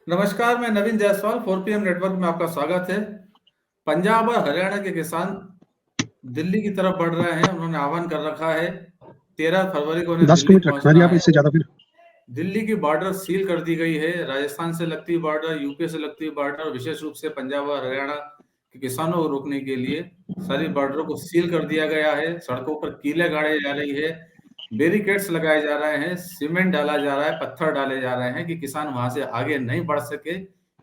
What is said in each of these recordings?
नमस्कार, मैं नवीन Jaiswal 4PM network में आपका स्वागत है। पंजाब और हरियाणा के किसान दिल्ली की तरफ बढ़ रहे हैं। उन्होंने आह्वान कर रखा है 13 फरवरी को उन्हें 10 दिल्ली मिनट रखना जी पहुंचना आप, है। इससे ज्यादा फिर दिल्ली की बॉर्डर सील कर दी गई है। राजस्थान से लगती बॉर्डर, यूपी से लगती बॉर्डर, विशेष रूप से पंजाब और हरियाणा के किसानों को रोकने के लिए सारी बॉर्डरों को सील कर दिया गया है। सड़कों पर कीलें गाड़ी जा रही है, बैरिकेड्स लगाए जा रहे हैं, सीमेंट डाला जा रहा है, पत्थर डाले जा रहे हैं कि किसान वहां से आगे नहीं बढ़ सके।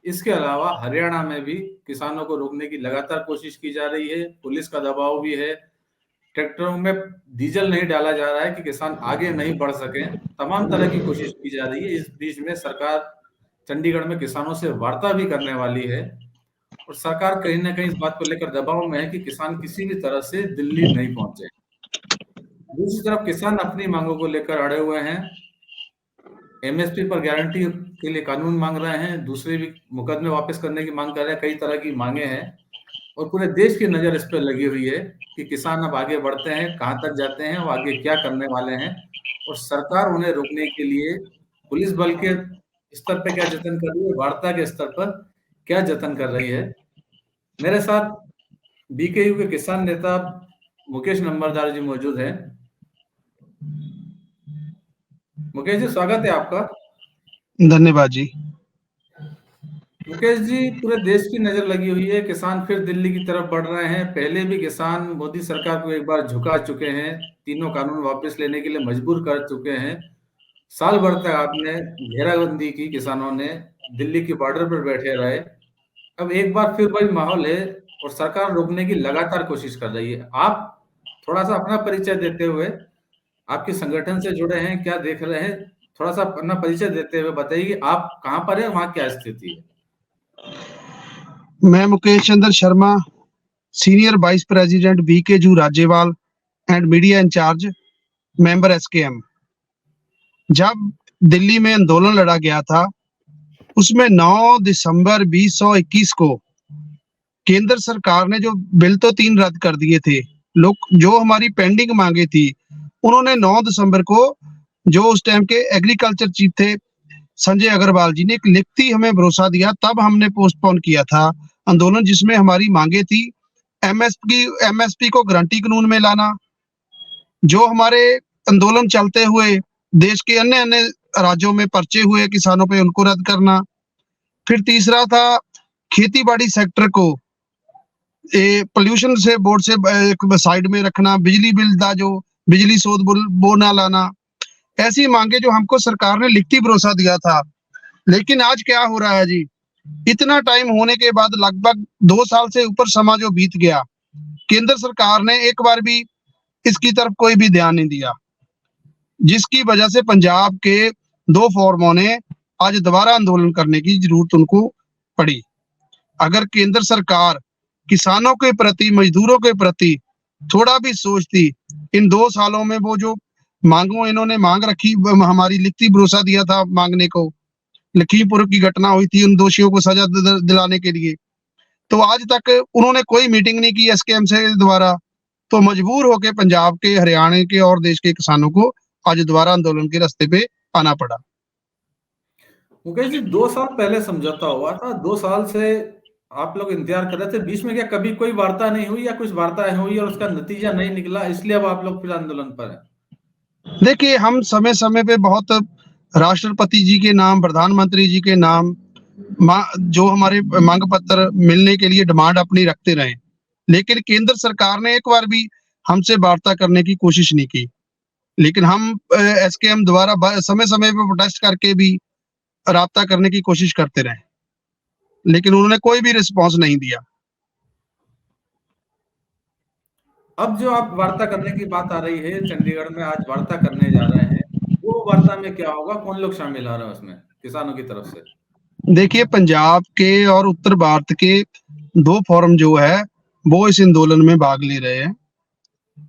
इसके अलावा हरियाणा में भी किसानों को रोकने की लगातार कोशिश की जा रही है। पुलिस का दबाव भी है। ट्रैक्टरों में डीजल नहीं डाला जा रहा है कि किसान आगे नहीं बढ़ सके। तमाम तरह की कोशिश की जा रही है। इस बीच में सरकार चंडीगढ़ में किसानों से वार्ता भी करने वाली है और सरकार कहीं ना कहीं इस बात को लेकर दबाव में है कि किसान किसी भी तरह से दिल्ली नहीं पहुंचे। दूसरी तरफ किसान अपनी मांगों को लेकर अड़े हुए हैं। एमएसपी पर गारंटी के लिए कानून मांग रहे हैं, दूसरे भी मुकदमे वापस करने की मांग कर रहे हैं। कई तरह की मांगे हैं और पूरे देश की नजर इस पर लगी हुई है कि किसान अब आगे बढ़ते हैं, कहां तक जाते हैं, वो आगे क्या करने वाले हैं और सरकार उन्हें रोकने के लिए पुलिस बल के स्तर पर क्या जतन कर रही है, वार्ता के स्तर पर क्या जतन कर रही है। मेरे साथ बीकेयू के किसान नेता मुकेश नंबरदार जी मौजूद हैं। मुकेश जी, स्वागत है आपका। धन्यवाद जी। मुकेश जी, पूरे देश की नजर लगी हुई है। किसान फिर दिल्ली की तरफ बढ़ रहे हैं। पहले भी किसान मोदी सरकार को एक बार झुका चुके हैं, तीनों कानून वापस लेने के लिए मजबूर कर चुके हैं। साल भर तक आपने घेराबंदी की, किसानों ने दिल्ली की बॉर्डर पर बैठे रहे। अब एक बार फिर वही माहौल है और सरकार रोकने की लगातार कोशिश कर रही है। आप थोड़ा सा अपना परिचय देते हुए, आपके संगठन से जुड़े हैं, क्या देख रहे हैं, थोड़ा सा अपना परिचय देते हुए बताइए कि आप कहाँ पर है, वहाँ क्या स्थिति है। मैं Mukesh Chandra Sharma, senior vice president BKU राज्यपाल and media incharge, member SKM. जब दिल्ली में आंदोलन लड़ा गया था, उसमें 9 दिसंबर 2021 को केंद्र सरकार ने जो बिल तो 3 रद्द कर दिए थे, लोग जो हमारी पेंडिंग मांगे थी, उन्होंने 9 दिसंबर को जो उस टाइम के एग्रीकल्चर चीफ थे संजय अग्रवाल जी ने एक लिखती हमें भरोसा दिया, तब हमने पोस्टपोन किया था आंदोलन, जिसमें हमारी मांगे थी एमएसपी को गारंटी कानून में लाना, जो हमारे आंदोलन चलते हुए देश के अन्य अन्य राज्यों में पर्चे हुए किसानों पे उनको रद्द करना। फिर तीसरा था खेती बाड़ी सेक्टर को पोल्यूशन से बोर्ड से एक साइड में रखना, बिजली बिल था जो बिजली शोध वो ना लाना। ऐसी मांगे जो हमको सरकार ने लिखती भरोसा दिया था। लेकिन आज क्या हो रहा है जी, इतना टाइम होने के बाद लगभग 2 साल से ऊपर समा जो बीत गया, केंद्र सरकार ने एक बार भी इसकी तरफ कोई भी ध्यान नहीं दिया, जिसकी वजह से पंजाब के 2 फोरमों ने आज दोबारा आंदोलन करने की जरूरत उनको पड़ी। अगर केंद्र सरकार किसानों के प्रति, मजदूरों के प्रति थोड़ा भी सोचती, इन 2 सालों में वो जो इन्होंने मांग रखी, हमारी लिखती भरोसा दिया था मांगने को, लखीमपुर की घटना हुई थी उन दोषियों को सजा दिलाने के लिए, तो आज तक उन्होंने कोई मीटिंग नहीं की एसकेएम से द्वारा। तो मजबूर होकर पंजाब के, हरियाणा के और देश के किसानों को आज दोबारा आंदोलन के रास्ते पे आना पड़ा। मुकेश जी, 2 साल पहले समझौता हुआ था, 2 साल से आप लोग इंतजार कर रहे थे। बीच में क्या कभी कोई वार्ता नहीं हुई या कुछ वार्ता हुई और उसका नतीजा नहीं निकला, इसलिए अब आप लोग फिर आंदोलन पर हैं? देखिए, हम समय समय पे बहुत राष्ट्रपति जी के नाम, प्रधानमंत्री जी के नाम जो हमारे मांग पत्र मिलने के लिए डिमांड अपनी रखते रहे, लेकिन केंद्र सरकार ने एक बार भी हमसे वार्ता करने की कोशिश नहीं की। लेकिन हम एसकेएम द्वारा समय समय पे प्रोटेस्ट करके भी राब्ता करने की कोशिश करते रहे, लेकिन उन्होंने कोई भी रिस्पांस नहीं दिया। अब जो आप वार्ता करने की बात आ रही है, चंडीगढ़ में आज वार्ता करने जा रहे हैं, वो वार्ता में क्या होगा, कौन लोग शामिल हो रहे हैं उसमें किसानों की तरफ से? देखिए, पंजाब के और उत्तर भारत के 2 फोरम जो है वो इस आंदोलन में भाग ले रहे हैं।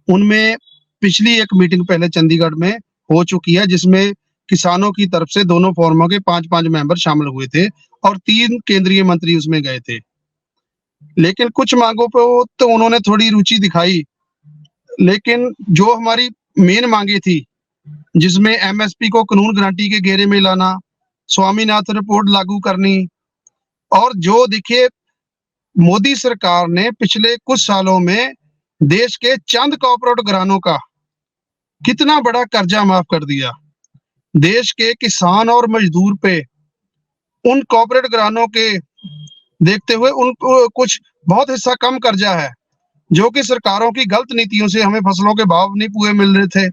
उनमें पिछली एक मीटिंग पहले चंडीगढ़ में हो चुकी है, जिसमें किसानों की तरफ से दोनों फोरमों के 5-5 मेंबर शामिल हुए थे और 3 केंद्रीय मंत्री उसमें गए थे। लेकिन कुछ मांगों पे तो उन्होंने थोड़ी रुचि दिखाई, लेकिन जो हमारी मेन मांगे थी, जिसमें एमएसपी को कानून गारंटी के घेरे में लाना, स्वामीनाथन रिपोर्ट लागू करनी, और जो देखिए मोदी सरकार ने पिछले कुछ सालों में देश के चंद कॉर्पोरेट घरानों का कितना बड़ा कर्जा माफ कर दिया। देश के किसान और मजदूर पे उन कॉर्पोरेट घरानों के देखते हुए उनको कुछ बहुत हिस्सा कम कर्जा है, जो कि सरकारों की गलत नीतियों से हमें फसलों के भाव नहीं पूरे मिल रहे थे।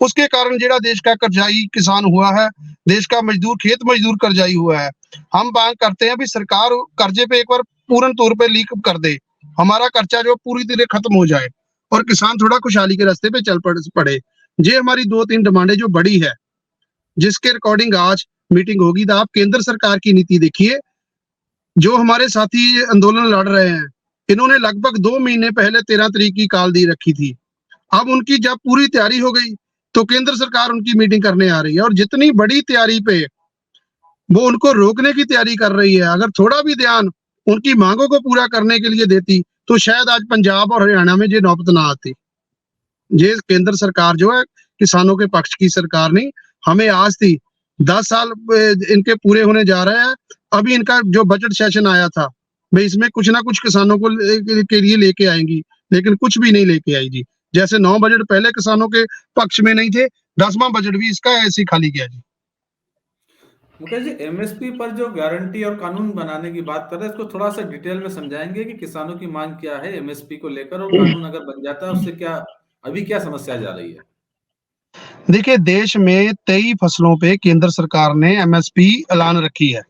उसके कारण जेड़ा देश का कर्जाई किसान हुआ है, देश का मजदूर खेत मजदूर कर्जाई हुआ है। हम मांग करते हैं भी सरकार कर्जे पे एक बार पूर्ण तौर पे लीक कर दे, हमारा कर्जा जो पूरी तरह खत्म हो जाए और किसान थोड़ा खुशहाली के रास्ते पे चल पड़े। ये हमारी 2-3 डिमांडें जो बड़ी है, जिसके रिकॉर्डिंग आज मीटिंग होगी। तो आप केंद्र सरकार की नीति देखिए, जो हमारे साथी आंदोलन लड़ रहे हैं, इन्होंने लगभग 2 महीने पहले 13 तारीख की काल दी रखी थी। अब उनकी जब पूरी तैयारी हो गई तो केंद्र सरकार उनकी मीटिंग करने आ रही है, और जितनी बड़ी तैयारी पे वो उनको रोकने की तैयारी कर रही है। अगर थोड़ा भी ध्यान उनकी मांगों को पूरा करने के लिए देती तो शायद आज पंजाब और हरियाणा में ये नौबत ना आती। ये केंद्र सरकार जो है किसानों के पक्ष की सरकार नहीं, हमें आज थी 10 साल इनके पूरे होने जा रहे हैं। अभी इनका जो बजट सेशन आया था, भाई इसमें कुछ ना कुछ किसानों को के लिए लेके आएंगी, लेकिन कुछ भी नहीं लेके आई जी। जैसे 9 बजट पहले किसानों के पक्ष में नहीं थे, 10वां बजट भी इसका ऐसे ही खाली गया जी। मुकेश जी, एमएसपी पर जो गारंटी और कानून बनाने की बात कर रहे हैं, इसको थोड़ा सा डिटेल में समझाएंगे कि किसानों की मांग क्या है एमएसपी को लेकर, और कानून अगर बन जाता है उससे क्या अभी क्या समस्या जा रही है? देखिए देश में 23 फसलों पे केंद्र सरकार ने एमएसपी ऐलान रखी है,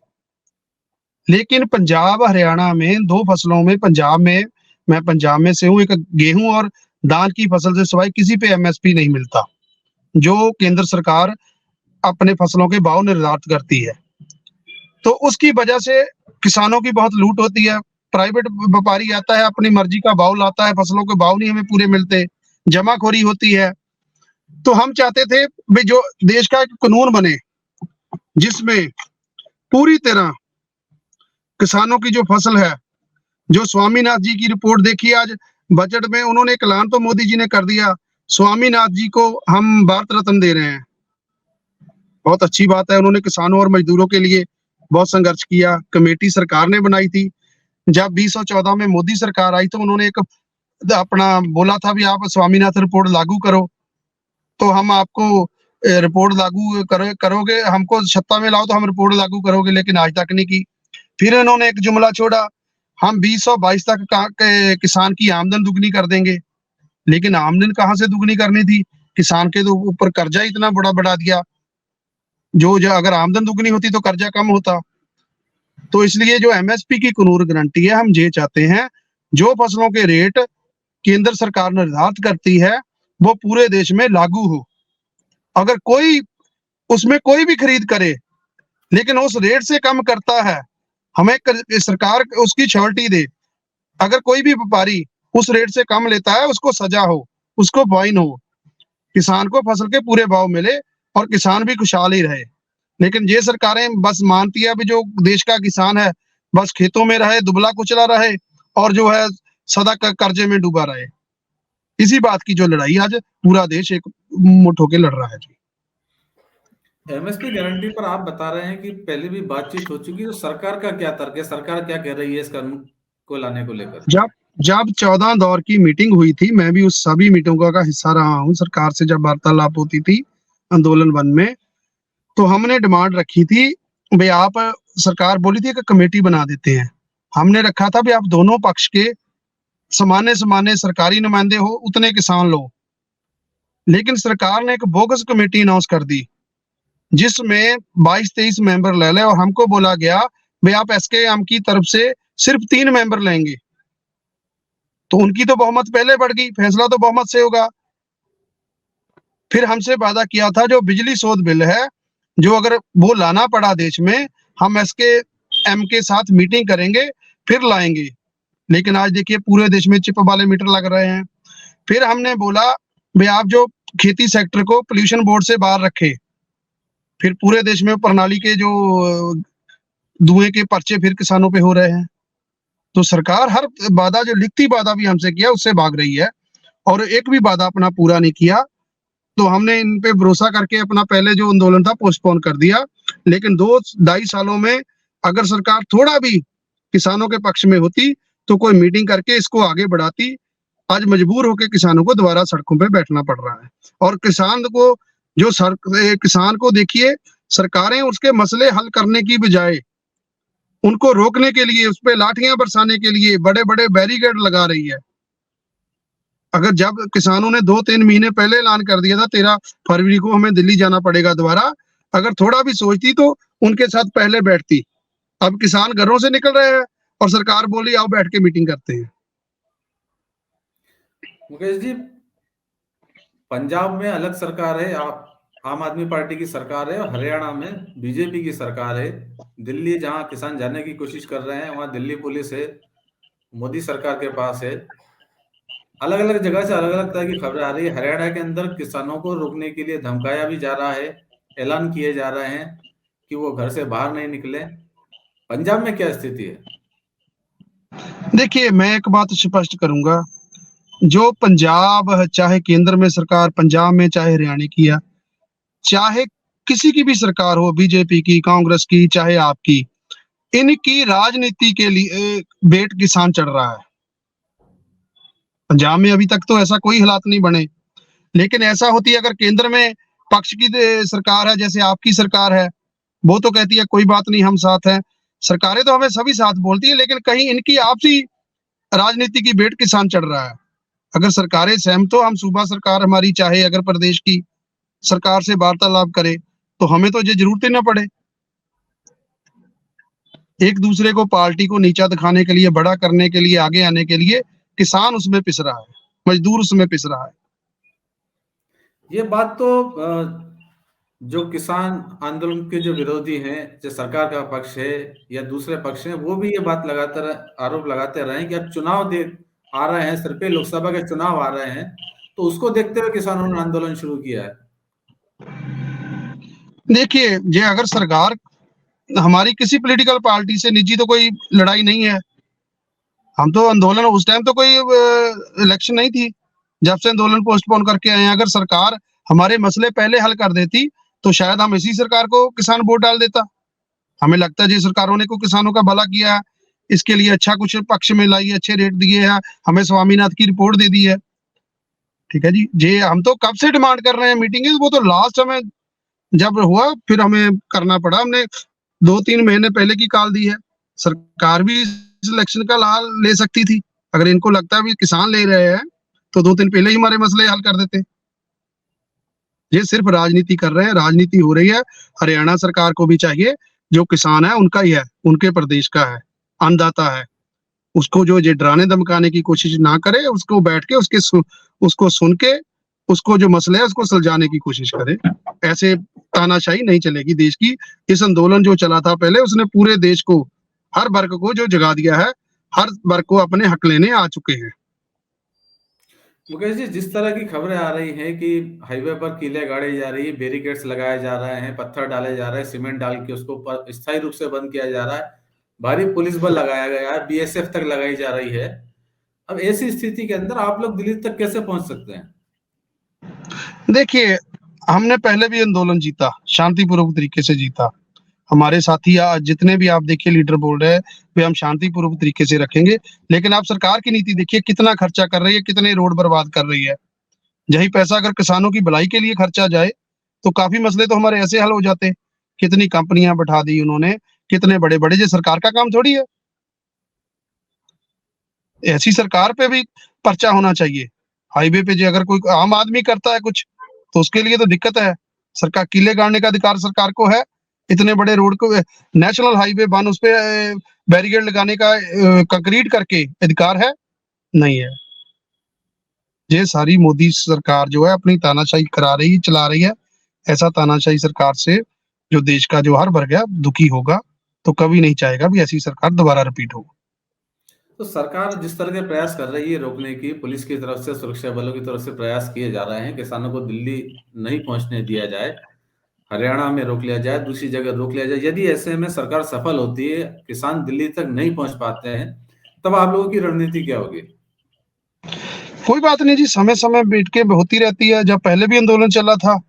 लेकिन पंजाब हरियाणा में 2 फसलों में, पंजाब में, मैं पंजाब में से हूँ, एक गेहूं और धान की फसल से सिवाय किसी पे एमएसपी नहीं मिलता, जो केंद्र सरकार अपने फसलों के भाव निर्धारित करती है। तो उसकी वजह से किसानों की बहुत लूट होती है। प्राइवेट व्यापारी आता है, अपनी मर्जी का भाव लाता है, फसलों के भाव नहीं हमें पूरे मिलते, जमाखोरी होती है। तो हम चाहते थे भाई जो देश का एक कानून बने जिसमें पूरी तरह किसानों की जो फसल है, जो स्वामीनाथन जी की रिपोर्ट देखी आज बजट में, उन्होंने एक ऐलान तो मोदी जी ने कर दिया, स्वामीनाथन जी को हम भारत रत्न दे रहे हैं। बहुत अच्छी बात है, उन्होंने किसानों और मजदूरों के लिए बहुत संघर्ष किया। कमेटी सरकार ने बनाई थी। जब 2014 में मोदी सरकार आई तो उन्होंने एक अपना बोला था भी आप स्वामीनाथन रिपोर्ट लागू करो, तो हम आपको रिपोर्ट लागू करोगे, हमको सत्ता में लाओ तो हम रिपोर्ट लागू करोगे, लेकिन आज तक नहीं की। फिर इन्होंने एक जुमला छोड़ा, हम 2022 तक किसान की आमदन दुगनी कर देंगे, लेकिन आमदन कहाँ से दुगनी करनी थी? किसान के तो ऊपर कर्जा इतना बड़ा बढ़ा दिया, जो अगर आमदन दुगनी होती तो कर्जा कम होता। तो इसलिए जो एमएसपी की कानून गारंटी है, हम ये चाहते हैं जो फसलों के रेट केंद्र सरकार निर्धारित करती है वो पूरे देश में लागू हो। अगर कोई उसमें कोई भी खरीद करे लेकिन उस रेट से कम करता है, हमें सरकार उसकी श्योरिटी दे। अगर कोई भी व्यापारी उस रेट से कम लेता है, उसको सजा हो, उसको फाइन हो, किसान को फसल के पूरे भाव मिले और किसान भी खुशहाल ही रहे। लेकिन ये सरकारें बस मानती है भी जो देश का किसान है बस खेतों में रहे, दुबला कुचला रहे और जो है सदा कर्जे में डूबा रहे। इसी बात की जो लड़ाई आज पूरा देश एक मुठ होकर लड़ रहा है जी। एमएसपी गारंटी पर आप बता रहे हैं कि पहले भी बातचीत हो चुकी है, तो सरकार का क्या तर्क है, सरकार क्या कह रही है इस कानून को लाने को लेकर? जब जब 14 दौर की मीटिंग हुई थी, मैं भी उस सभी मीटिंगों का हिस्सा रहा हूँ। सरकार से जब वार्तालाप होती थी आंदोलन वन में, तो हमने डिमांड रखी थी भाई आप, सरकार बोली थी कि कमेटी बना देते हैं। हमने रखा था भी आप दोनों पक्ष के समाने समाने सरकारी नुमाइंदे हो, उतने किसान लो। लेकिन सरकार ने एक बोगस कमेटी अनाउंस कर दी जिसमें 22-23 मेंबर ले ले, और हमको बोला गया भाई आप एसकेएम की तरफ से सिर्फ 3 मेंबर लेंगे। तो उनकी तो बहुमत पहले बढ़ गई, फैसला तो बहुमत से होगा। फिर हमसे वादा किया था जो बिजली शोध बिल है, जो अगर वो लाना पड़ा देश में, हम एसकेएम के साथ मीटिंग करेंगे फिर लाएंगे। लेकिन आज देखिए पूरे देश में चिप वाले मीटर लग रहे हैं। फिर हमने बोला भाई आप जो खेती सेक्टर को पोल्यूशन बोर्ड से बाहर रखे, फिर पूरे देश में प्रणाली के जो धुएं के पर्चे फिर किसानों पे हो रहे हैं। तो सरकार हर वादा, जो लिखती वादा भी हमसे किया उससे भाग रही है, और एक भी वादा अपना पूरा नहीं किया। तो हमने इन पे भरोसा करके अपना पहले जो आंदोलन था पोस्टपोन कर दिया। लेकिन 2-2.5 सालों में अगर सरकार थोड़ा भी किसानों के पक्ष में होती तो कोई मीटिंग करके इसको आगे बढ़ाती। आज मजबूर होकर किसानों को दोबारा सड़कों पे बैठना पड़ रहा है। और किसान को देखिए, सरकारें उसके मसले हल करने की बजाय उनको रोकने के लिए, उस पे लाठियां बरसाने के लिए बड़े बड़े बैरिकेड लगा रही है। अगर जब किसानों ने 2-3 महीने पहले ऐलान कर दिया था 13 फरवरी को हमें दिल्ली जाना पड़ेगा दोबारा, अगर थोड़ा भी सोचती तो उनके साथ पहले बैठती। अब किसान घरों से निकल रहे हैं और सरकार बोली आओ बैठ के मीटिंग करते हैं। मुकेश जी, पंजाब में अलग सरकार है, आम आदमी पार्टी की सरकार है, और हरियाणा में बीजेपी की सरकार है। दिल्ली जहां किसान जाने की कोशिश कर रहे हैं वहां दिल्ली पुलिस है, मोदी सरकार के पास है। अलग अलग जगह से अलग अलग तरह की खबरें आ रही है। हरियाणा के अंदर किसानों को रोकने के लिए धमकाया भी जा रहा है, ऐलान किए जा रहे हैं कि वो घर से बाहर नहीं निकले। पंजाब में क्या स्थिति है? देखिए, मैं एक बात स्पष्ट करूंगा, जो पंजाब चाहे केंद्र में सरकार, पंजाब में चाहे हरियाणा की है, चाहे किसी की भी सरकार हो, बीजेपी की, कांग्रेस की, चाहे आपकी, इनकी राजनीति के लिए वेट किसान चढ़ रहा है। पंजाब में अभी तक तो ऐसा कोई हालात नहीं बने, लेकिन ऐसा होती है अगर केंद्र में पक्ष की सरकार है, जैसे आपकी सरकार है, वो तो कहती है कोई बात नहीं हम साथ हैं। सरकारें तो हमें सभी साथ बोलती है, लेकिन कहीं इनकी आपसी राजनीति की वेट किसान चढ़ रहा है। अगर सरकारें सहमत हो, हम सूबा सरकार हमारी चाहे अगर प्रदेश की सरकार से वार्तालाप करे तो हमें तो ये जरूरत ही ना पड़े। एक दूसरे को पार्टी को नीचा दिखाने के लिए, बड़ा करने के लिए, आगे आने के लिए किसान उसमें पिस रहा है, मजदूर उसमें पिस रहा है। ये बात तो जो किसान आंदोलन के जो विरोधी हैं, जो सरकार का पक्ष है या दूसरे पक्ष हैं, वो भी ये बात आरोप लगाते रहे हैं कि अब चुनाव आ रहे हैं, सिर पे लोकसभा के चुनाव आ रहे हैं, तो उसको देखते हुए किसानों ने आंदोलन शुरू किया है। देखिए, ये अगर सरकार, हमारी किसी पॉलिटिकल पार्टी से निजी तो कोई लड़ाई नहीं है। हम तो आंदोलन, उस टाइम तो कोई इलेक्शन नहीं थी जब से आंदोलन पोस्टपोन करके आए हैं। अगर सरकार हमारे मसले पहले हल कर देती तो शायद हम इसी सरकार को किसान वोट डाल देता। हमें लगता है जी सरकारों ने को किसानों का भला किया है, इसके लिए अच्छा कुछ पक्ष में लाई, अच्छे रेट दिए हैं, हमें स्वामीनाथन की रिपोर्ट दे दी है। ठीक है जी, जे हम तो कब से डिमांड कर रहे हैं मीटिंग, वो तो लास्ट हमें जब हुआ फिर हमें करना पड़ा। हमने 2-3 महीने पहले की कॉल दी है। सरकार भी इस इलेक्शन का लाभ ले सकती थी। अगर इनको लगता है भी किसान ले रहे हैं तो 2 दिन पहले ही हमारे मसले हल कर देते। ये सिर्फ राजनीति कर रहे हैं, राजनीति हो रही है। हरियाणा सरकार को भी चाहिए, जो किसान है उनका ही है, उनके प्रदेश का है, अन्नदाता है, उसको जो ये डराने धमकाने की कोशिश ना करे, उसको बैठ के उसको सुन के उसको जो मसले है उसको सुलझाने की कोशिश करे। ऐसे तानाशाही नहीं चलेगी देश की। इस आंदोलन जो चला था पहले, उसने पूरे देश को, हर वर्ग को जो जगा दिया है, हर वर्ग को अपने हक लेने आ चुके हैं। मुकेश जी, जिस तरह की खबरें आ रही हैं कि हाईवे पर कीलें गाड़ी जा रही है, बैरिकेड्स लगाए जा रहे हैं, पत्थर डाले जा रहे हैं, सीमेंट डाल के उसको स्थायी रूप से बंद किया जा रहा है, भारी पुलिस बल लगाया गया है, बीएसएफ तक लगाई जा रही है। अब ऐसी स्थिति के अंदर आप लोग दिल्ली तक कैसे पहुंच सकते हैं? देखिए, हमने पहले भी आंदोलन जीता, शांतिपूर्वक तरीके से जीता। हमारे साथी आज जितने भी आप देखिए लीडर बोल रहे हैं वे हम शांतिपूर्वक तरीके से रखेंगे। लेकिन आप सरकार की नीति देखिए, कितना खर्चा कर रही है, कितने रोड बर्बाद कर रही है। यही पैसा अगर किसानों की भलाई के लिए खर्चा जाए तो काफी मसले तो हमारे ऐसे हल हो जाते। कितनी कंपनियां बैठा दी उन्होंने, कितने बड़े बड़े, ये सरकार का काम थोड़ी है। ऐसी सरकार पे भी पर्चा होना चाहिए। हाईवे पे जो अगर कोई आम आदमी करता है कुछ तो उसके लिए तो दिक्कत है। सरकार किले गाड़ने का अधिकार सरकार को है, इतने बड़े रोड को, नेशनल हाईवे बन, उस पे बैरिकेड लगाने का कंक्रीट करके अधिकार है? नहीं है। ये सारी मोदी सरकार जो है अपनी तानाशाही करा रही है, चला रही है। ऐसा तानाशाही सरकार से जो देश का जो हर वर्ग है दुखी होगा, तो कभी नहीं चाहेगा भी ऐसी सरकार दोबारा रिपीट हो। तो सरकार जिस तरह के प्रयास कर रही है रोकने की, पुलिस की तरफ से, सुरक्षा बलों की तरफ से प्रयास किए जा रहे हैं, किसानों को दिल्ली नहीं पहुंचने दिया जाए, हरियाणा में रोक लिया जाए, दूसरी जगह रोक लिया जाए। यदि ऐसे में सरकार सफल होती है, किसान दिल्ली तक नहीं पहुंच पाते हैं, तब आप लोगों की रणनीति क्या होगी? कोई बात नहीं जी, समय समय बैठ के होती रहती है। जब पहले भी आंदोलन चला था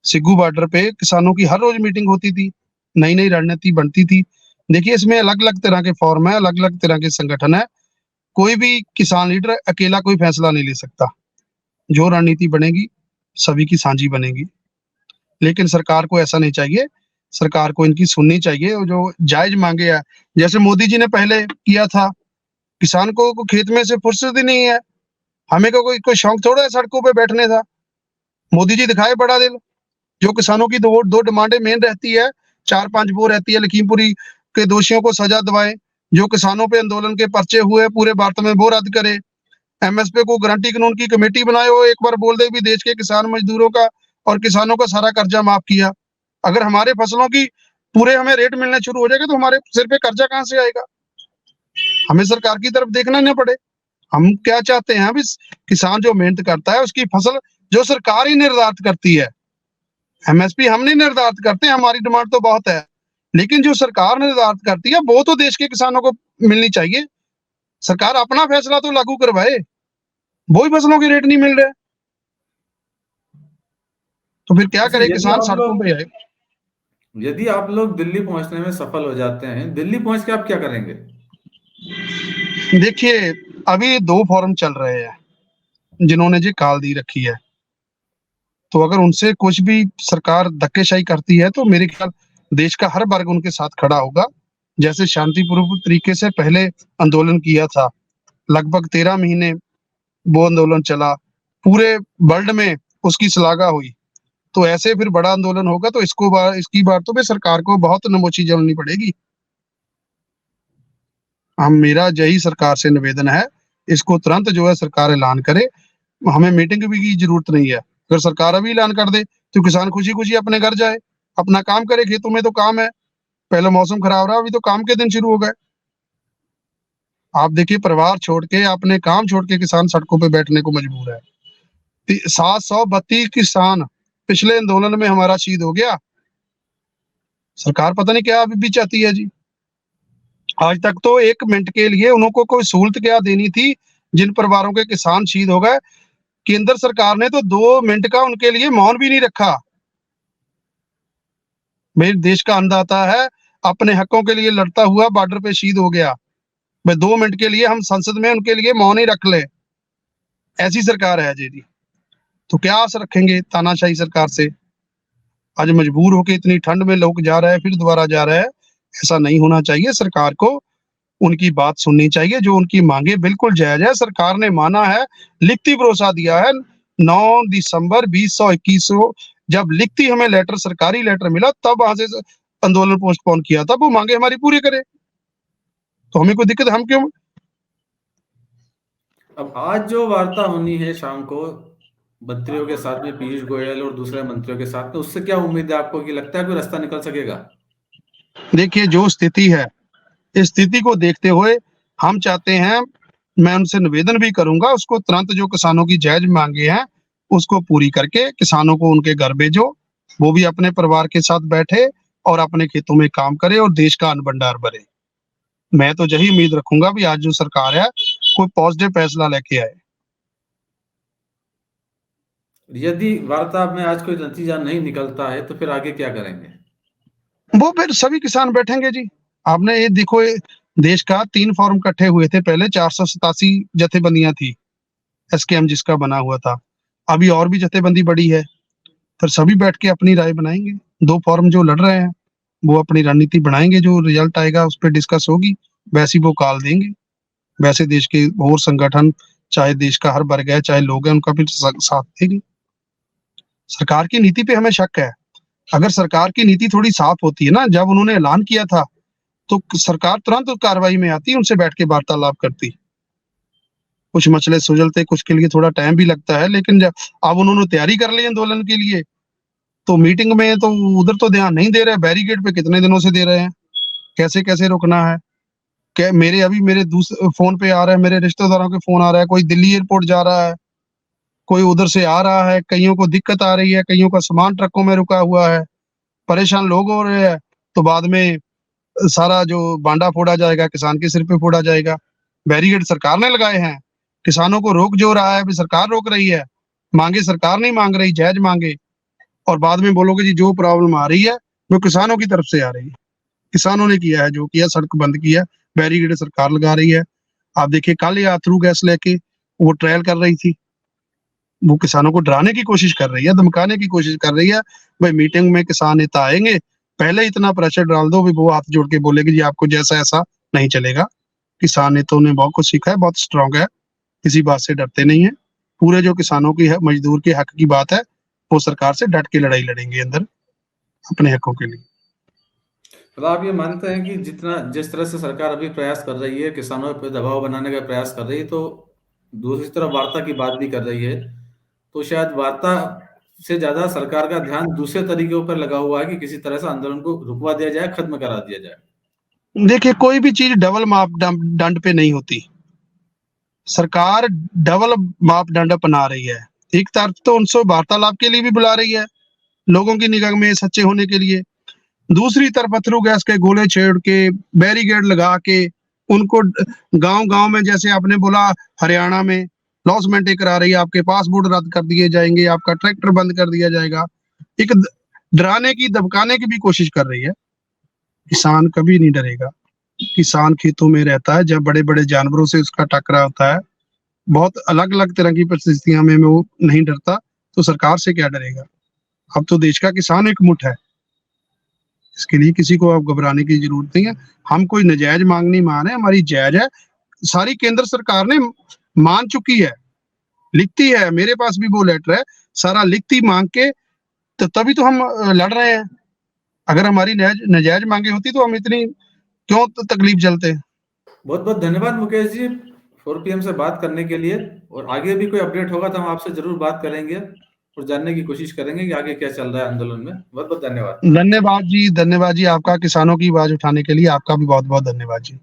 सिग्गू बॉर्डर पे, किसानों की हर रोज मीटिंग होती थी, नई नई रणनीति बनती थी। देखिए, इसमें अलग अलग तरह के फॉर्म है, अलग अलग तरह के संगठन है। कोई भी किसान लीडर अकेला कोई फैसला नहीं ले सकता। जो रणनीति बनेगी सभी की साझी बनेगी, लेकिन सरकार को ऐसा नहीं चाहिए। सरकार को इनकी सुननी चाहिए और जो जायज मांगे है, जैसे मोदी जी ने पहले किया था, किसान को खेत में से फुर्सत ही नहीं है। हमें को कोई शौक थोड़ा है सड़कों पे बैठने का। मोदी जी दिखाए बड़ा दिल। जो किसानों की दो डिमांडें मेन रहती है, 4-5 वो रहती है, लखीमपुरी के दोषियों को सजा दिलाएं, जो किसानों पे आंदोलन के पर्चे हुए पूरे भारत में वो रद्द करे, एमएसपी को गारंटी कानून की कमेटी बनाए, वो एक बार बोल दे भी देश के किसान मजदूरों का और किसानों का सारा कर्जा माफ किया। अगर हमारे फसलों की पूरे हमें रेट मिलने शुरू हो जाएगा तो हमारे सिर पे कर्जा कहाँ से आएगा? हमें सरकार की तरफ देखना नहीं पड़े। हम क्या चाहते हैं, अभी किसान जो मेहनत करता है उसकी फसल जो सरकार ही निर्धारित करती है, एमएसपी हम नहीं निर्धारित करते, हमारी डिमांड तो बहुत है, लेकिन जो सरकार निर्धारित करती है वो तो देश के किसानों को मिलनी चाहिए। सरकार अपना फैसला तो लागू करवाए, वही फसलों के रेट नहीं मिल रहे तो फिर क्या अच्छा, करे, किसान सड़कों पे आए। यदि आप लोग दिल्ली पहुंचने में सफल हो जाते हैं, दिल्ली पहुंच के आप क्या करेंगे? देखिए, अभी 2 फोरम चल रहे हैं जिन्होंने जी काल दी रखी है, तो अगर उनसे कुछ भी सरकार धक्केशाही करती है तो मेरे ख्याल देश का हर वर्ग उनके साथ खड़ा होगा। जैसे शांतिपूर्वक तरीके से पहले आंदोलन किया था, लगभग 13 महीने वो आंदोलन चला, पूरे वर्ल्ड में उसकी श्लाघा हुई। तो ऐसे फिर बड़ा आंदोलन होगा तो इसकी बार तो फिर सरकार को बहुत नमोची झेलनी पड़ेगी। हम मेरा यही सरकार से निवेदन है, इसको तुरंत जो है सरकार ऐलान करे। हमें मीटिंग भी की जरूरत नहीं है। अगर सरकार अभी ऐलान कर दे तो किसान खुशी खुशी अपने घर जाए, अपना काम करे। खेतों में तो काम है, पहले मौसम खराब रहा, अभी तो काम के दिन शुरू हो गए। आप देखिए, परिवार छोड़ के, अपने काम छोड़ के किसान सड़कों पे बैठने को मजबूर है। 732 किसान पिछले आंदोलन में हमारा शहीद हो गया। सरकार पता नहीं क्या अभी भी चाहती है जी। आज तक तो 1 मिनट के लिए उनको कोई सहूलत क्या देनी थी। जिन परिवारों के किसान शहीद हो गए, केंद्र सरकार ने तो 2 मिनट का उनके लिए मौन भी नहीं रखा। मेरे देश का अन्नदाता है, अपने हकों के लिए लड़ता हुआ बॉर्डर पे शहीद हो गया। भाई 2 मिनट के लिए हम संसद में उनके लिए मौन ही रख ले, ऐसी सरकार है जी। तो क्या आस रखेंगे तानाशाही सरकार से? आज मजबूर होके इतनी ठंड में लोग जा रहे हैं, फिर दोबारा जा रहे हैं। ऐसा नहीं होना चाहिए। सरकार को उनकी बात सुननी चाहिए, जो उनकी मांगे बिल्कुल जायज है। सरकार ने माना है, लिखती भरोसा दिया है। 9 दिसंबर 2021 को जब लिखती हमें लेटर, सरकारी लेटर मिला, तब वहां से आंदोलन पोस्टपोन किया था। वो मांगे हमारी पूरी करे तो हमें कोई दिक्कत, हम क्यों? अब आज जो वार्ता होनी है शाम को मंत्रियों के साथ में, पीयूष गोयल और दूसरे मंत्रियों के साथ में, उससे क्या उम्मीद है आपको, कि लगता है कोई रास्ता निकल सकेगा? देखिए, जो स्थिति है, इस स्थिति को देखते हुए हम चाहते हैं, मैं उनसे निवेदन भी करूंगा, उसको तुरंत जो किसानों की जायज मांगे हैं उसको पूरी करके किसानों को उनके घर भेजो। वो भी अपने परिवार के साथ बैठे और अपने खेतों में काम करे और देश का अन्न भंडार भरे। मैं तो यही उम्मीद रखूंगा भी आज जो सरकार है कोई पॉजिटिव फैसला लेके आए। यदि वार्ता में आज कोई नतीजा नहीं निकलता है तो फिर आगे क्या करेंगे? वो फिर सभी किसान बैठेंगे जी। आपने ये देखो, देश का 3 फॉर्म इकट्ठे हुए थे पहले, 487 जथेबंदियां थी, एसकेएम जिसका बना हुआ था। अभी और भी जथेबंदी बड़ी है, फिर सभी बैठ के अपनी राय बनाएंगे। 2 फॉर्म जो लड़ रहे हैं वो अपनी रणनीति बनाएंगे, जो रिजल्ट आएगा उस पर डिस्कस होगी, वैसी वो कॉल देंगे। वैसे देश के और संगठन, चाहे देश का हर वर्ग है, चाहे लोग हैं, उनका भी साथ देंगे। सरकार की नीति पे हमें शक है। अगर सरकार की नीति थोड़ी साफ होती है ना, जब उन्होंने ऐलान किया था तो सरकार तुरंत कार्रवाई में आती, उनसे बैठ के वार्तालाप करती, कुछ मसले सुलझते, कुछ के लिए थोड़ा टाइम भी लगता है, लेकिन जब अब उन्होंने तैयारी कर ली आंदोलन के लिए तो मीटिंग में तो उधर तो ध्यान नहीं दे रहे। बैरिकेड पे कितने दिनों से दे रहे हैं, कैसे कैसे रोकना है। क्या मेरे अभी मेरे दूसरे फोन पे आ रहा है, मेरे रिश्तेदारों के फोन आ रहा है, कोई दिल्ली एयरपोर्ट जा रहा है, कोई उधर से आ रहा है, कईयों को दिक्कत आ रही है, कईयों का सामान ट्रकों में रुका हुआ है, परेशान लोग हो रहे हैं। तो बाद में सारा जो बांडा फोड़ा जाएगा, किसान के सिर पे फोड़ा जाएगा। बैरिकेड सरकार ने लगाए हैं, किसानों को रोक जो रहा है, अभी सरकार रोक रही है। मांगे सरकार नहीं मांग रही, जायज मांगे, और बाद में बोलोगे जी जो प्रॉब्लम आ रही है वो किसानों की तरफ से आ रही है। किसानों ने किया है जो किया, सड़क बंद किया, बैरिकेड सरकार लगा रही है। आप देखिए कल या थ्रू गैस लेके वो ट्रायल कर रही थी, वो किसानों को डराने की कोशिश कर रही है, धमकाने की कोशिश कर रही है। भाई मीटिंग में किसान नेता आएंगे, पहले इतना प्रेशर डाल दो, वो हाथ जोड़ के बोलेगी जी आपको जैसा ऐसा नहीं चलेगा। किसान नेताओं ने बहुत कुछ सीखा है, बहुत स्ट्रांग है, किसी बात से डरते नहीं है। पूरे जो किसानों की है, मजदूर के हक की बात है, वो सरकार से डट के लड़ाई लड़ेंगे अंदर अपने हकों के लिए। मतलब आप ये मानते हैं कि जिस तरह से सरकार अभी प्रयास कर रही है, किसानों पर दबाव बनाने का प्रयास कर रही है, तो दूसरी तरफ वार्ता की बात भी कर रही है, तो शायद वार्ता से ज्यादा सरकार का ध्यान दूसरे तरीके पर लगा हुआ है कि किसी तरह से आंदोलन को रुकवा दिया जाए, खत्म करा दिया जाए। देखिए कोई भी चीज डबल मापदंड पे नहीं होती। सरकार डबल मापदंड अपना रही है। एक तरफ तो उनसे वार्तालाप के लिए भी बुला रही है, लोगों की निगाह में सच्चे होने के लिए, दूसरी तरफ अथरू गैस के गोले छेड़ के, बैरिकेड लगा के, उनको गांव-गांव में, जैसे आपने बोला हरियाणा में लॉसमेंटे करा रही है, आपके पासपोर्ट रद्द कर दिए जाएंगे, आपका ट्रैक्टर बंद कर दिया जाएगा। एक डराने की, धमकाने की भी कोशिश कर रही है। किसान कभी नहीं डरेगा। किसान खेतों में रहता है, जब बड़े-बड़े जानवरों से उसका टकराव होता है, बहुत अलग-अलग तरह की परिस्थितियां में वो नहीं डरता, तो सरकार से क्या डरेगा। अब तो देश का किसान एकमुठ है, इसके लिए किसी को अब घबराने की जरूरत नहीं है। हम कोई नजायज मांग नहीं मान रहे, हमारी जायज है। सारी केंद्र सरकार ने मान चुकी है, लिखती है, मेरे पास भी वो लेटर है, सारा लिखती मांग के, तो तभी तो हम लड़ रहे हैं। अगर हमारी नजायज मांगे होती तो हम इतनी क्यों तकलीफ झेलते। बहुत बहुत धन्यवाद मुकेश जी 4 PM से बात करने के लिए, और आगे भी कोई अपडेट होगा तो हम आपसे जरूर बात करेंगे और जानने की कोशिश करेंगे कि आगे क्या चल रहा है आंदोलन में। बहुत बहुत धन्यवाद। धन्यवाद जी आपका, किसानों की आवाज उठाने के लिए आपका भी बहुत बहुत धन्यवाद जी।